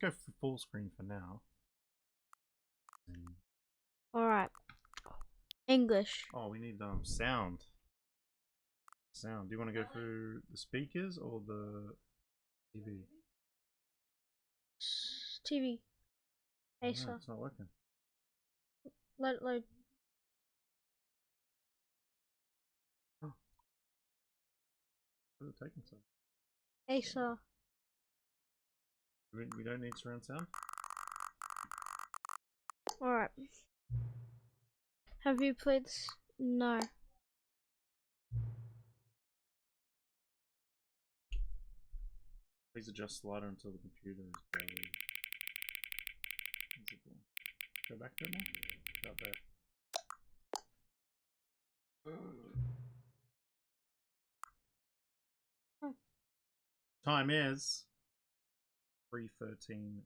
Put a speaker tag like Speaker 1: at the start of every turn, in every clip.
Speaker 1: go for full screen for now.
Speaker 2: Alright. English.
Speaker 1: Oh, we need sound. Sound. Do you want to go through the speakers or the TV?
Speaker 2: TV.
Speaker 1: No,
Speaker 2: Asa.
Speaker 1: it's not working.
Speaker 2: Let it load.
Speaker 1: Oh. What's it taking so?
Speaker 2: Asa.
Speaker 1: We don't need surround sound?
Speaker 2: Alright. Have you played this? No.
Speaker 1: Please adjust slider until the computer is barely visible. Go back to it more? Out there. Time is 3:13.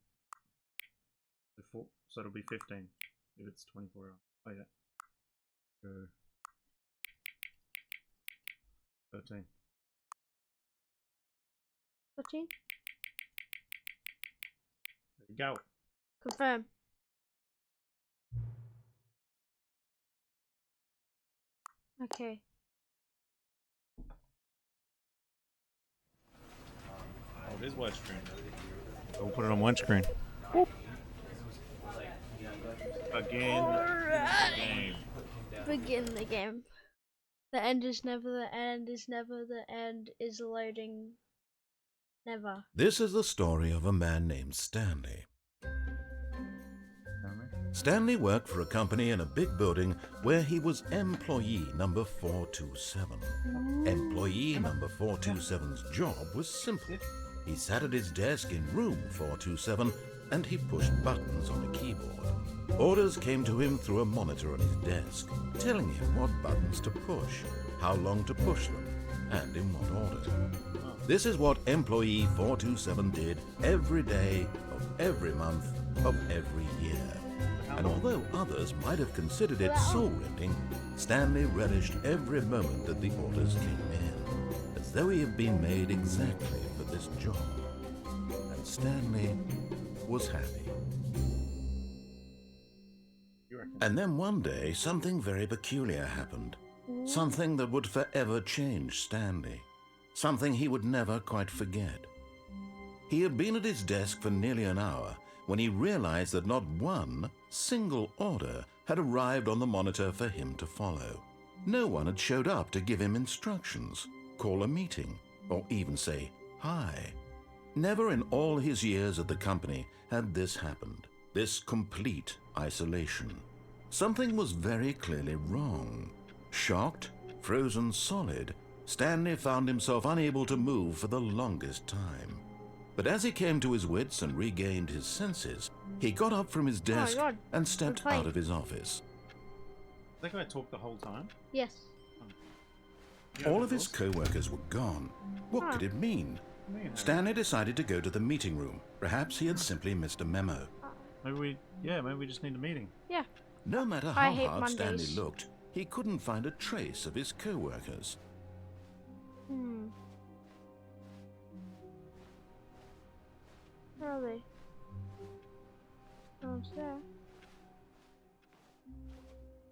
Speaker 1: So it'll be 15 if it's 24 hours. Oh yeah. Go 13.
Speaker 2: 13?
Speaker 1: There you go.
Speaker 2: Confirm. Okay.
Speaker 1: Oh, it is widescreen. We'll put it on widescreen. Again. Game.
Speaker 2: Begin the game. The end is never the end is never the end is loading. Never.
Speaker 3: This is the story of a man named Stanley. Stanley worked for a company in a big building where he was employee number 427. Employee number 427's job was simple. He sat at his desk in room 427 and he pushed buttons on a keyboard. Orders came to him through a monitor on his desk, telling him what buttons to push, how long to push them, and in what order. This is what employee 427 did every day of every month of every year. And although others might have considered it soul-rending, Stanley relished every moment that the orders came in, as though he had been made exactly for this job. And Stanley was happy. And then one day, something very peculiar happened. Something that would forever change Stanley. Something he would never quite forget. He had been at his desk for nearly an hour when he realized that not one single order had arrived on the monitor for him to follow. No one had showed up to give him instructions, call a meeting, or even say hi. Never in all his years at the company had this happened, this complete isolation. Something was very clearly wrong. Shocked, frozen solid, Stanley found himself unable to move for the longest time. But as he came to his wits and regained his senses, he got up from his desk and stepped out of his office.
Speaker 1: That guy talked the whole time?
Speaker 2: Yes.
Speaker 3: All of his co-workers were gone. What could it mean? Stanley decided to go to the meeting room. Perhaps he had simply missed a memo.
Speaker 1: Maybe we just need a meeting.
Speaker 2: Yeah.
Speaker 3: No matter how hard Stanley looked, he couldn't find a trace of his co-workers.
Speaker 2: Where are they? No one's there.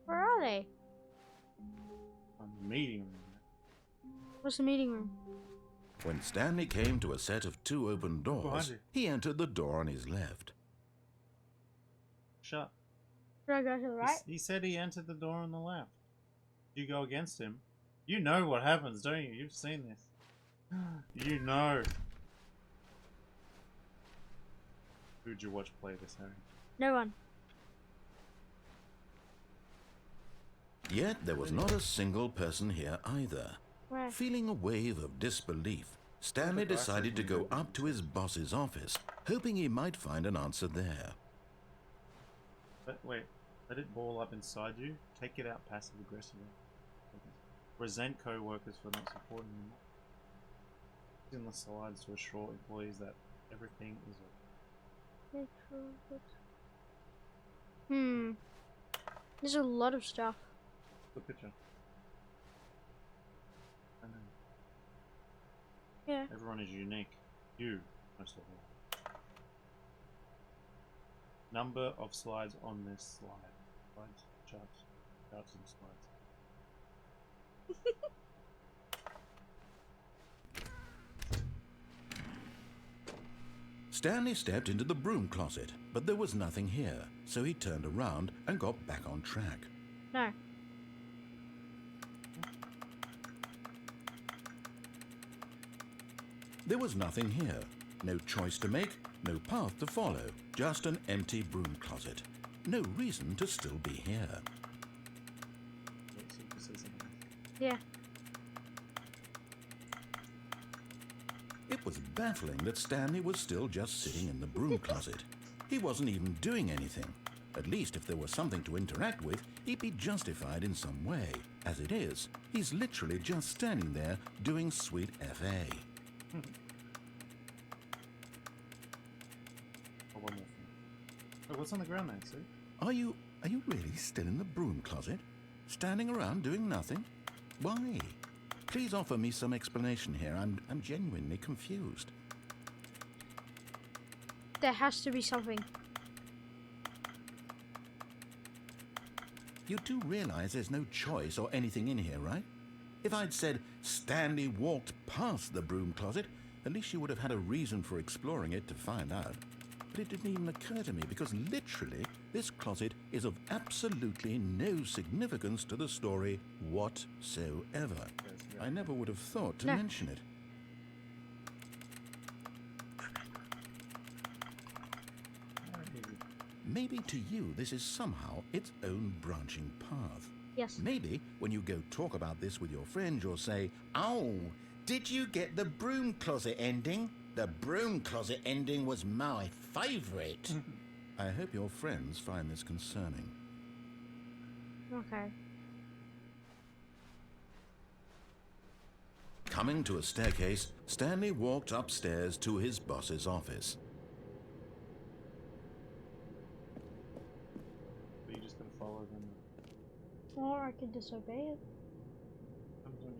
Speaker 2: Where are they?
Speaker 1: Meeting room.
Speaker 2: What's the meeting room?
Speaker 3: When Stanley came to a set of two open doors, he entered the door on his left.
Speaker 1: Shut.
Speaker 2: Should I go to the right?
Speaker 1: He said he entered the door on the left. You go against him. You know what happens, don't you? You've seen this. You know. Who'd you watch play this, Harry?
Speaker 2: No one.
Speaker 3: Yet there was not a single person here either.
Speaker 2: Where?
Speaker 3: Feeling a wave of disbelief, Stanley decided to go up to his boss's office, hoping he might find an answer there.
Speaker 1: Wait, let it ball up inside you. Take it out passive aggressively. Resent co-workers for not supporting you. In the slides to assure employees that everything is okay.
Speaker 2: There's a lot of stuff.
Speaker 1: Good picture. I know.
Speaker 2: Yeah.
Speaker 1: Everyone is unique. You, most of all. Number of slides on this slide. Slides, charts, charts and slides.
Speaker 3: Stanley stepped into the broom closet, but there was nothing here, so he turned around and got back on track.
Speaker 2: No.
Speaker 3: There was nothing here. No choice to make, no path to follow, just an empty broom closet. No reason to still be here.
Speaker 1: Let's see if it says anything.
Speaker 2: Yeah.
Speaker 3: It was baffling that Stanley was still just sitting in the broom closet. He wasn't even doing anything. At least if there was something to interact with, he'd be justified in some way. As it is, he's literally just standing there doing sweet FA.
Speaker 1: Oh, one more thing. Oh, what's on the ground there, see?
Speaker 3: Are you really still in the broom closet? Standing around doing nothing? Why? Please offer me some explanation here. I'm genuinely confused.
Speaker 2: There has to be something.
Speaker 3: You do realize there's no choice or anything in here, right? If I'd said Stanley walked past the broom closet, at least you would have had a reason for exploring it to find out. But it didn't even occur to me because literally this closet is of absolutely no significance to the story whatsoever. I never would have thought to mention it. Maybe to you this is somehow its own branching path.
Speaker 2: Yes.
Speaker 3: Maybe when you go talk about this with your friends, you'll say, "Oh, did you get the broom closet ending? The broom closet ending was my favourite." I hope your friends find this concerning.
Speaker 2: Okay.
Speaker 3: Coming to a staircase, Stanley walked upstairs to his boss's office.
Speaker 1: But you just gotta follow them.
Speaker 2: Or I could disobey it.
Speaker 1: Comes on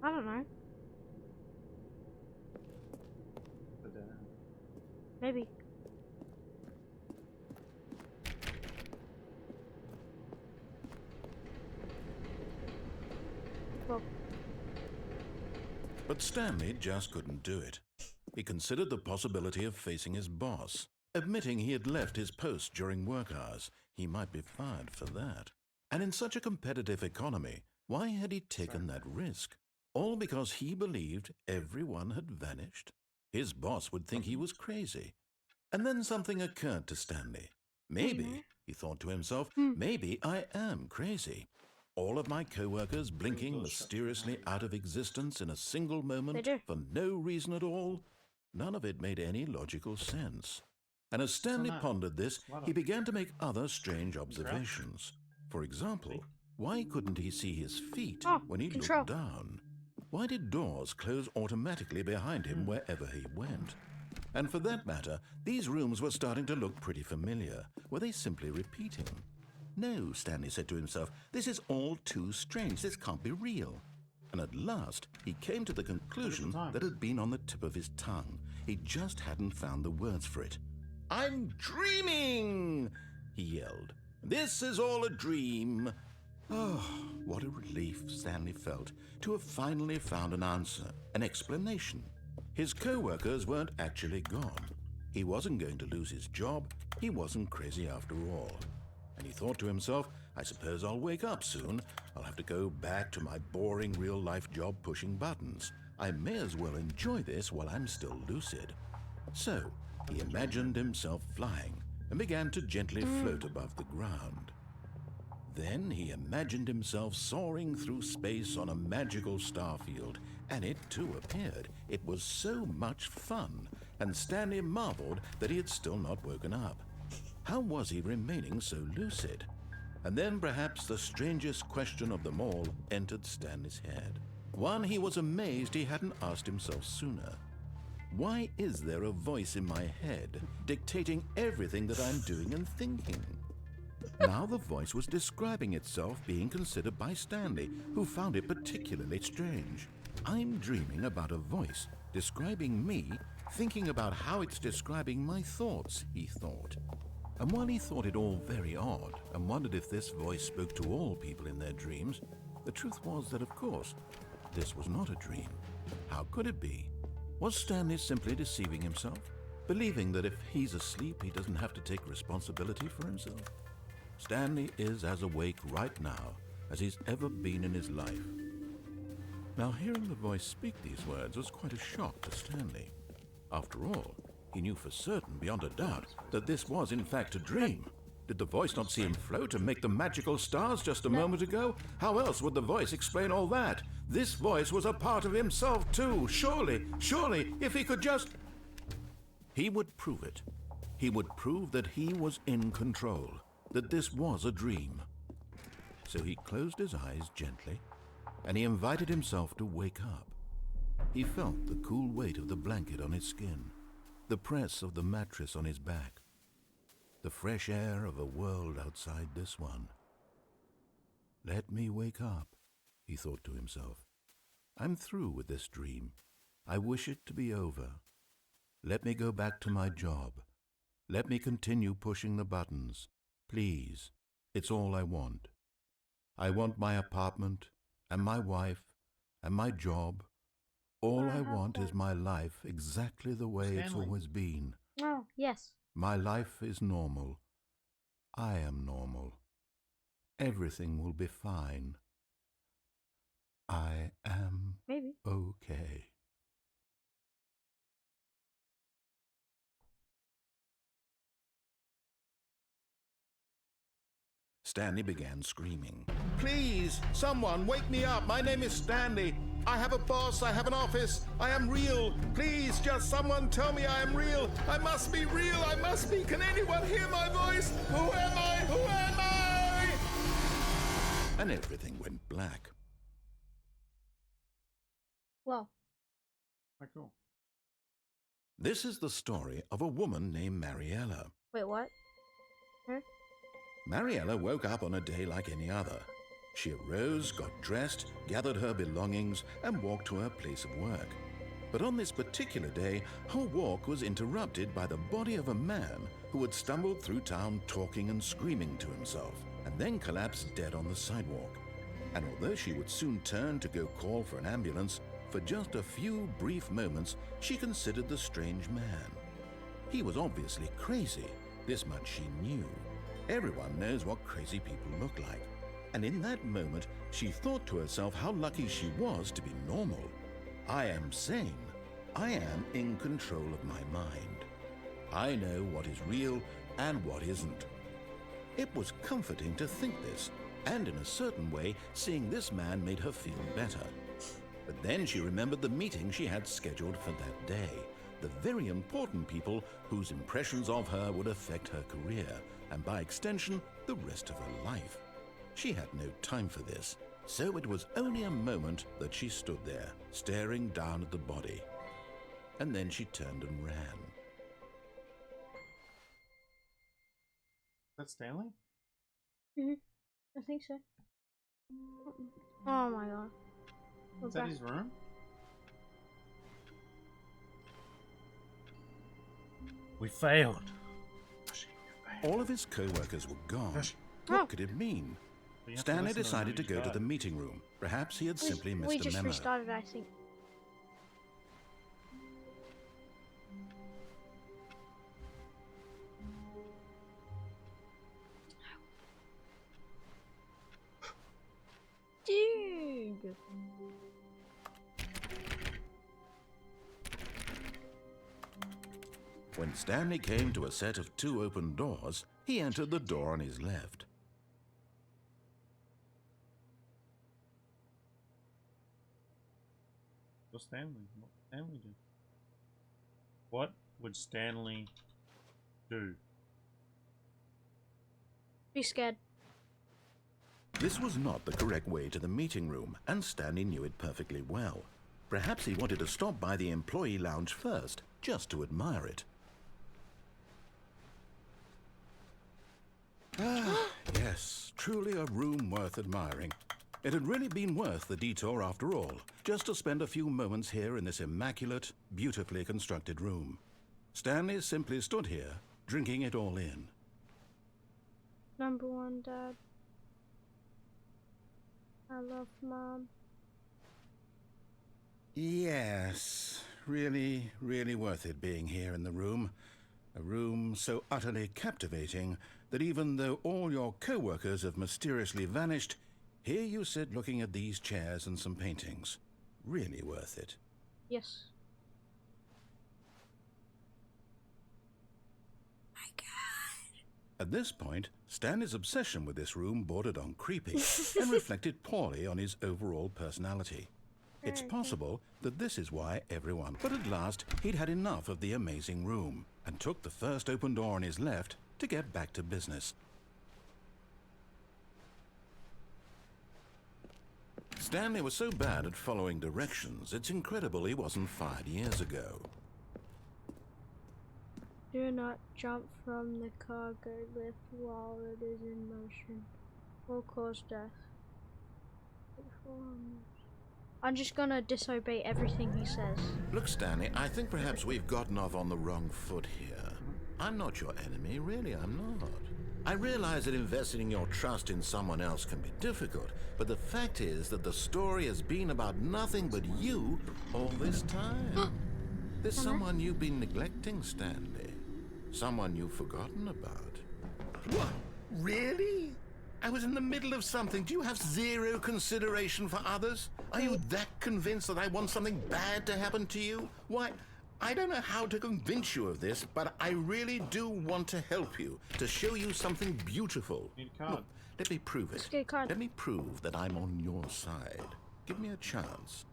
Speaker 2: I don't know.
Speaker 1: the down.
Speaker 2: Maybe. Well,
Speaker 3: But Stanley just couldn't do it. He considered the possibility of facing his boss. Admitting he had left his post during work hours, he might be fired for that. And in such a competitive economy, why had he taken that risk? All because he believed everyone had vanished? His boss would think he was crazy. And then something occurred to Stanley. Maybe, he thought to himself, maybe I am crazy. All of my co-workers blinking mysteriously out of existence in a single moment for no reason at all? None of it made any logical sense. And as Stanley pondered this, he began to make other strange observations. For example, why couldn't he see his feet when he looked down? Why did doors close automatically behind him wherever he went? And for that matter, these rooms were starting to look pretty familiar. Were they simply repeating? No, Stanley said to himself, this is all too strange. This can't be real. And at last, he came to the conclusion that had been on the tip of his tongue. He just hadn't found the words for it. "I'm dreaming!" he yelled. "This is all a dream." Oh, what a relief Stanley felt to have finally found an answer, an explanation. His co-workers weren't actually gone. He wasn't going to lose his job. He wasn't crazy after all. And he thought to himself, I suppose I'll wake up soon. I'll have to go back to my boring real-life job pushing buttons. I may as well enjoy this while I'm still lucid. So, he imagined himself flying and began to gently float above the ground. Then he imagined himself soaring through space on a magical starfield, and it too appeared. It was so much fun, and Stanley marveled that he had still not woken up. How was he remaining so lucid? And then perhaps the strangest question of them all entered Stanley's head. One he was amazed he hadn't asked himself sooner. Why is there a voice in my head dictating everything that I'm doing and thinking? Now the voice was describing itself being considered by Stanley, who found it particularly strange. I'm dreaming about a voice describing me, thinking about how it's describing my thoughts, he thought. And while he thought it all very odd and wondered if this voice spoke to all people in their dreams, the truth was that, of course, this was not a dream. How could it be? Was Stanley simply deceiving himself, believing that if he's asleep, he doesn't have to take responsibility for himself? Stanley is as awake right now as he's ever been in his life. Now, hearing the voice speak these words was quite a shock to Stanley. After all, he knew for certain, beyond a doubt, that this was in fact a dream. Did the voice not see him float and make the magical stars just a moment ago? How else would the voice explain all that? This voice was a part of himself too. Surely, if he could just... He would prove it. He would prove that he was in control, that this was a dream. So he closed his eyes gently, and he invited himself to wake up. He felt the cool weight of the blanket on his skin, the press of the mattress on his back, the fresh air of a world outside this one. Let me wake up, he thought to himself. I'm through with this dream. I wish it to be over. Let me go back to my job. Let me continue pushing the buttons. Please, it's all I want. I want my apartment and my wife and my job. All I want is my life exactly the way it's always been.
Speaker 2: Oh, yes.
Speaker 3: My life is normal. I am normal. Everything will be fine. I am
Speaker 2: Maybe.
Speaker 3: okay. Stanley began screaming. Please, someone, wake me up. My name is Stanley. I have a boss. I have an office. I am real. Please, just someone tell me I am real. I must be real. I must be. Can anyone hear my voice? Who am I? Who am I? And everything went black.
Speaker 2: Well.
Speaker 1: Very cool.
Speaker 3: This is the story of a woman named Mariella.
Speaker 2: Wait, what? Huh?
Speaker 3: Mariella woke up on a day like any other. She arose, got dressed, gathered her belongings, and walked to her place of work. But on this particular day, her walk was interrupted by the body of a man who had stumbled through town talking and screaming to himself, and then collapsed dead on the sidewalk. And although she would soon turn to go call for an ambulance, for just a few brief moments, she considered the strange man. He was obviously crazy. This much she knew. Everyone knows what crazy people look like. And in that moment, she thought to herself how lucky she was to be normal. I am sane. I am in control of my mind. I know what is real and what isn't. It was comforting to think this, and in a certain way, seeing this man made her feel better. But then she remembered the meeting she had scheduled for that day, the very important people whose impressions of her would affect her career, and by extension, the rest of her life. She had no time for this, so it was only a moment that she stood there, staring down at the body. And then she turned and ran.
Speaker 1: That's Stanley?
Speaker 2: I think so. Oh my god.
Speaker 1: Is that his room? We failed.
Speaker 3: All of his co-workers were gone.
Speaker 2: Oh.
Speaker 3: What could it mean? Stanley decided to go to the meeting room. Perhaps he had simply missed a memo.
Speaker 2: We just restarted, I think. Dude!
Speaker 3: When Stanley came to a set of 2 open doors, he entered the door on his left.
Speaker 1: What's Stanley? What would Stanley do? What would Stanley do?
Speaker 2: Be scared.
Speaker 3: This was not the correct way to the meeting room, and Stanley knew it perfectly well. Perhaps he wanted to stop by the employee lounge first, just to admire it. Yes, truly a room worth admiring. It had really been worth the detour after all, just to spend a few moments here in this immaculate, beautifully constructed room. Stanley simply stood here, drinking it all in.
Speaker 2: Number one, Dad. I love Mom.
Speaker 3: Yes, really, really worth it being here in the room. A room so utterly captivating that even though all your co-workers have mysteriously vanished, here you sit looking at these chairs and some paintings. Really worth it.
Speaker 2: Yes. My God.
Speaker 3: At this point, Stanley's obsession with this room bordered on creepy and reflected poorly on his overall personality. It's possible that this is why everyone... But at last, he'd had enough of the amazing room and took the first open door on his left to get back to business. Stanley was so bad at following directions, it's incredible he wasn't fired years ago.
Speaker 2: Do not jump from the cargo lift while it is in motion. Will cause death. I'm just gonna disobey everything he says.
Speaker 3: Look, Stanley, I think perhaps we've gotten off on the wrong foot here. I'm not your enemy, really, I'm not. I realize that investing your trust in someone else can be difficult, but the fact is that the story has been about nothing but you all this time. There's someone you've been neglecting, Stanley. Someone you've forgotten about. What? Really? I was in the middle of something. Do you have zero consideration for others? Are you that convinced that I want something bad to happen to you? Why, I don't know how to convince you of this, but I really do want to help you, to show you something beautiful.
Speaker 1: Need a card.
Speaker 3: Look, let me prove it.
Speaker 2: Let's get a card.
Speaker 3: Let me prove that I'm on your side. Give me a chance.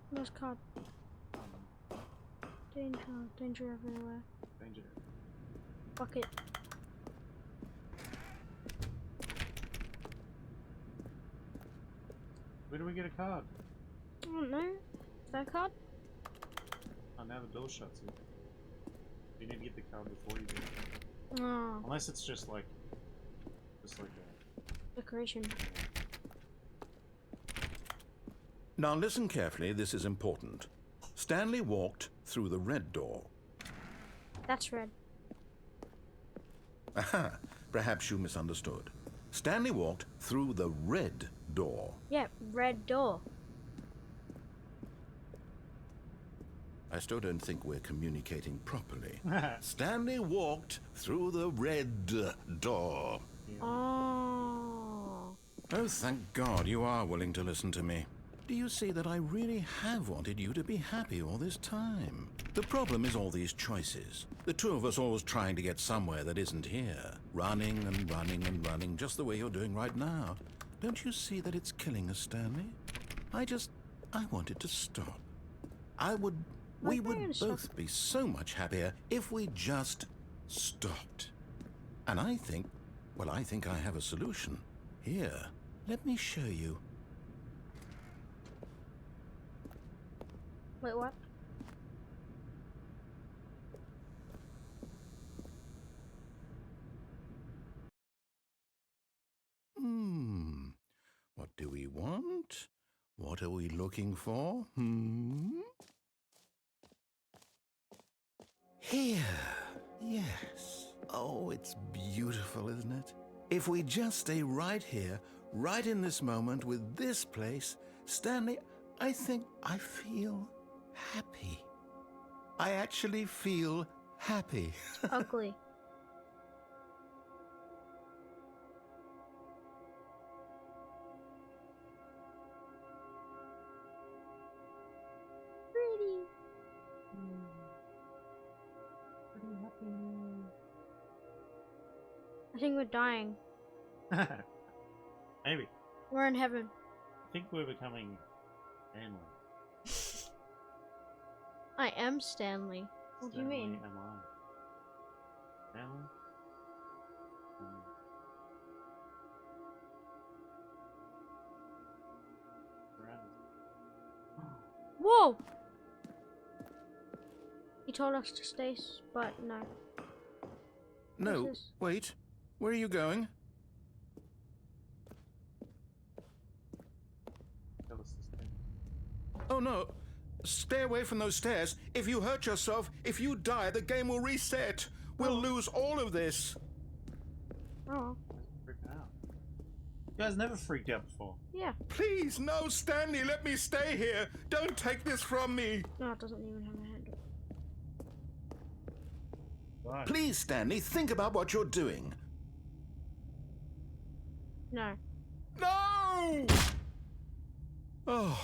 Speaker 2: Where's card? Danger. Danger everywhere.
Speaker 1: Danger.
Speaker 2: Fuck it.
Speaker 1: Where do we get a card?
Speaker 2: I don't know. Is that a card?
Speaker 1: Oh, now the door shuts it. You need to get the card before you do it.
Speaker 2: Oh.
Speaker 1: Unless it's just like a...
Speaker 2: Decoration.
Speaker 3: Now listen carefully, this is important. Stanley walked through the red door.
Speaker 2: That's red.
Speaker 3: Aha, perhaps you misunderstood. Stanley walked through the red door.
Speaker 2: Yeah, red door.
Speaker 3: I still don't think we're communicating properly. Stanley walked through the red door.
Speaker 1: Yeah.
Speaker 2: Oh.
Speaker 3: Oh, thank God you are willing to listen to me. Do you see that I really have wanted you to be happy all this time? The problem is all these choices. The two of us always trying to get somewhere that isn't here. Running and running and running, just the way you're doing right now. Don't you see that it's killing us, Stanley? I wanted to stop. We would both be so much happier if we just stopped. And I think I have a solution. Here, let me show you.
Speaker 2: Wait, what?
Speaker 3: What do we want? What are we looking for? Here. Yes. Oh, it's beautiful, isn't it? If we just stay right here, right in this moment with this place, Stanley, I think I feel happy. I actually feel happy.
Speaker 2: Ugly. Pretty.
Speaker 1: Pretty happy.
Speaker 2: I think we're dying.
Speaker 1: Maybe.
Speaker 2: We're in heaven.
Speaker 1: I think we're becoming Stanley.
Speaker 2: I am Stanley. What do you mean?
Speaker 1: Am I? Stanley?
Speaker 2: Whoa! He told us to stay, but no.
Speaker 3: No, wait. Where are you going?
Speaker 1: Tell us this thing.
Speaker 3: Oh no. Stay away from those stairs. If you hurt yourself, if you die, the game will reset. We'll lose all of this.
Speaker 2: Oh.
Speaker 1: Freaking out. You guys never freaked out before.
Speaker 2: Yeah.
Speaker 3: Please, no, Stanley, let me stay here. Don't take this from me.
Speaker 2: No, it doesn't even have a handle.
Speaker 1: Right.
Speaker 3: Please, Stanley, think about what you're doing.
Speaker 2: No.
Speaker 3: No! Oh,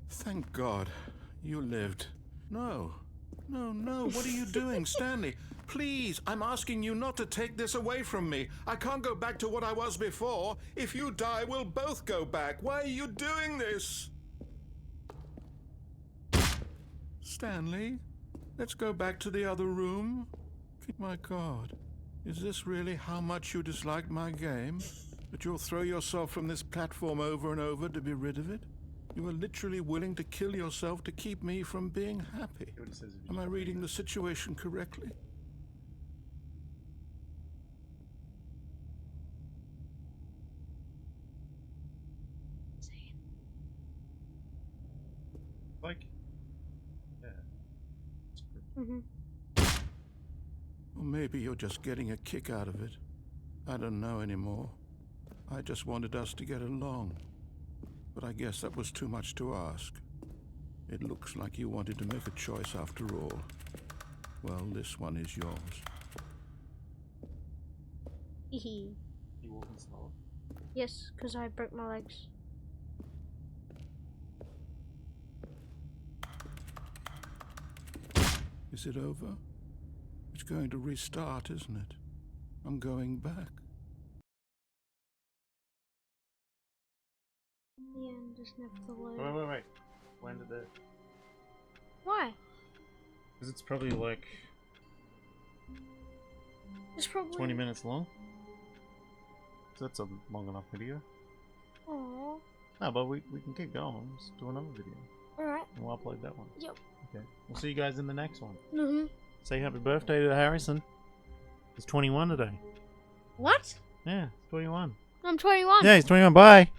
Speaker 3: thank God you lived. No, what are you doing, Stanley? Please, I'm asking you not to take this away from me. I can't go back to what I was before. If you die, we'll both go back. Why are you doing this? Stanley, let's go back to the other room. My God, is this really how much you dislike my game? That you'll throw yourself from this platform over and over to be rid of it? You are literally willing to kill yourself to keep me from being happy. Am I reading the situation correctly?
Speaker 1: Like, yeah.
Speaker 2: Mm-hmm.
Speaker 3: Or maybe you're just getting a kick out of it. I don't know anymore. I just wanted us to get along. But I guess that was too much to ask. It looks like you wanted to make a choice after all. Well, this one is yours.
Speaker 2: Hehe.
Speaker 1: You walking slower?
Speaker 2: Yes, because I broke my legs.
Speaker 3: Is it over? It's going to restart, isn't it? I'm going back.
Speaker 2: The end is never the load.
Speaker 1: Wait. When did it?
Speaker 2: Why?
Speaker 1: Because it's probably like
Speaker 2: It's probably
Speaker 1: 20 minutes long. So that's a long enough video.
Speaker 2: Aww.
Speaker 1: No, but we can keep going. Let's do another video.
Speaker 2: Alright.
Speaker 1: And we'll upload that one.
Speaker 2: Yep.
Speaker 1: Okay. We'll see you guys in the next one.
Speaker 2: Mm-hmm.
Speaker 1: Say happy birthday to Harrison. He's 21 today.
Speaker 2: What?
Speaker 1: Yeah, he's 21.
Speaker 2: I'm 21.
Speaker 1: Yeah, he's 21. Bye.